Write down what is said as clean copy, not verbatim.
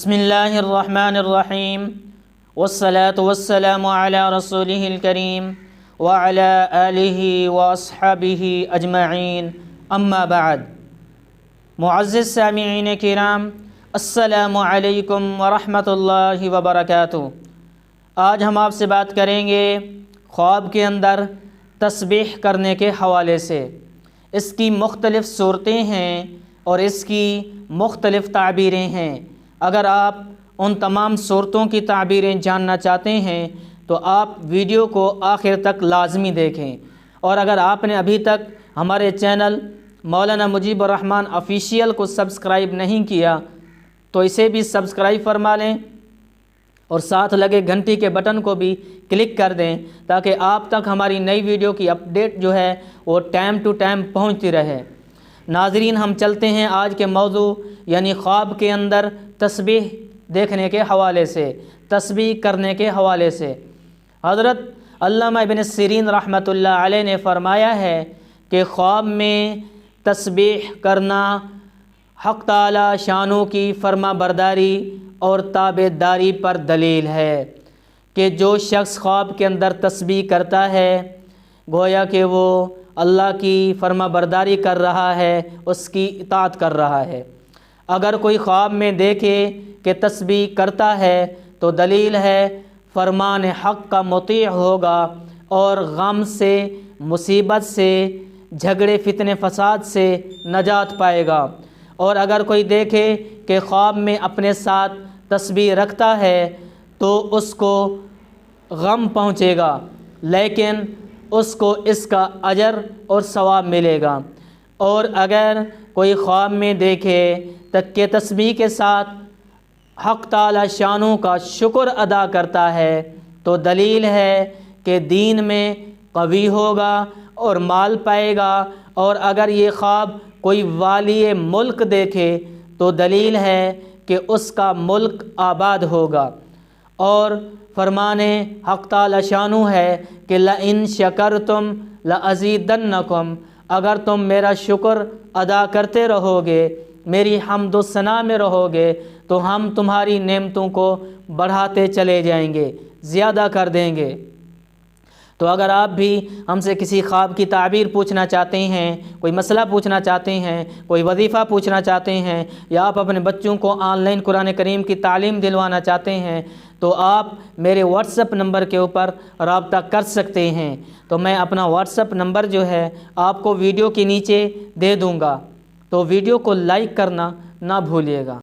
بسم اللہ الرحمن الرحیم والصلاة والسلام علی رسولہ الکریم وعلی آلہ واصحابہ اجمعین اما بعد۔ معزز سامعین کرام، السلام علیکم ورحمۃ اللہ وبرکاتہ۔ آج ہم آپ سے بات کریں گے خواب کے اندر تسبیح کرنے کے حوالے سے۔ اس کی مختلف صورتیں ہیں اور اس کی مختلف تعبیریں ہیں۔ اگر آپ ان تمام صورتوں کی تعبیریں جاننا چاہتے ہیں تو آپ ویڈیو کو آخر تک لازمی دیکھیں، اور اگر آپ نے ابھی تک ہمارے چینل مولانا مجیب الرحمن آفیشیل کو سبسکرائب نہیں کیا تو اسے بھی سبسکرائب فرما لیں اور ساتھ لگے گھنٹی کے بٹن کو بھی کلک کر دیں تاکہ آپ تک ہماری نئی ویڈیو کی اپڈیٹ جو ہے وہ ٹائم ٹو ٹائم پہنچتی رہے۔ ناظرین، ہم چلتے ہیں آج کے موضوع یعنی خواب کے اندر تسبیح دیکھنے کے حوالے سے، تسبیح کرنے کے حوالے سے۔ حضرت علامہ ابن سیرین رحمۃ اللہ علیہ نے فرمایا ہے کہ خواب میں تسبیح کرنا حق تعالی شانوں کی فرما برداری اور تابع داری پر دلیل ہے کہ جو شخص خواب کے اندر تسبیح کرتا ہے گویا کہ وہ اللہ کی فرما برداری کر رہا ہے، اس کی اطاعت کر رہا ہے۔ اگر کوئی خواب میں دیکھے کہ تسبیح کرتا ہے تو دلیل ہے فرمان حق کا مطیع ہوگا اور غم سے، مصیبت سے، جھگڑے فتنے فساد سے نجات پائے گا۔ اور اگر کوئی دیکھے کہ خواب میں اپنے ساتھ تسبیح رکھتا ہے تو اس کو غم پہنچے گا، لیکن اس کو اس کا اجر اور ثواب ملے گا۔ اور اگر کوئی خواب میں دیکھے کہ تسبیح کے ساتھ حق تعالی شانوں کا شکر ادا کرتا ہے تو دلیل ہے کہ دین میں قوی ہوگا اور مال پائے گا۔ اور اگر یہ خواب کوئی والی ملک دیکھے تو دلیل ہے کہ اس کا ملک آباد ہوگا۔ اور فرمان حق تعالی شانو ہے کہ لَإِن شَكَرْتُمْ لَأَزِيدَنَّكُمْ، اگر تم میرا شکر ادا کرتے رہو گے، میری حمد و ثنا میں رہو گے تو ہم تمہاری نعمتوں کو بڑھاتے چلے جائیں گے، زیادہ کر دیں گے۔ تو اگر آپ بھی ہم سے کسی خواب کی تعبیر پوچھنا چاہتے ہیں، کوئی مسئلہ پوچھنا چاہتے ہیں، کوئی وظیفہ پوچھنا چاہتے ہیں، یا آپ اپنے بچوں کو آن لائن قرآن کریم کی تعلیم دلوانا چاہتے ہیں تو آپ میرے واٹس ایپ نمبر کے اوپر رابطہ کر سکتے ہیں۔ تو میں اپنا واٹس ایپ نمبر جو ہے آپ کو ویڈیو کے نیچے دے دوں گا، تو ویڈیو کو لائک کرنا نہ بھولیے گا۔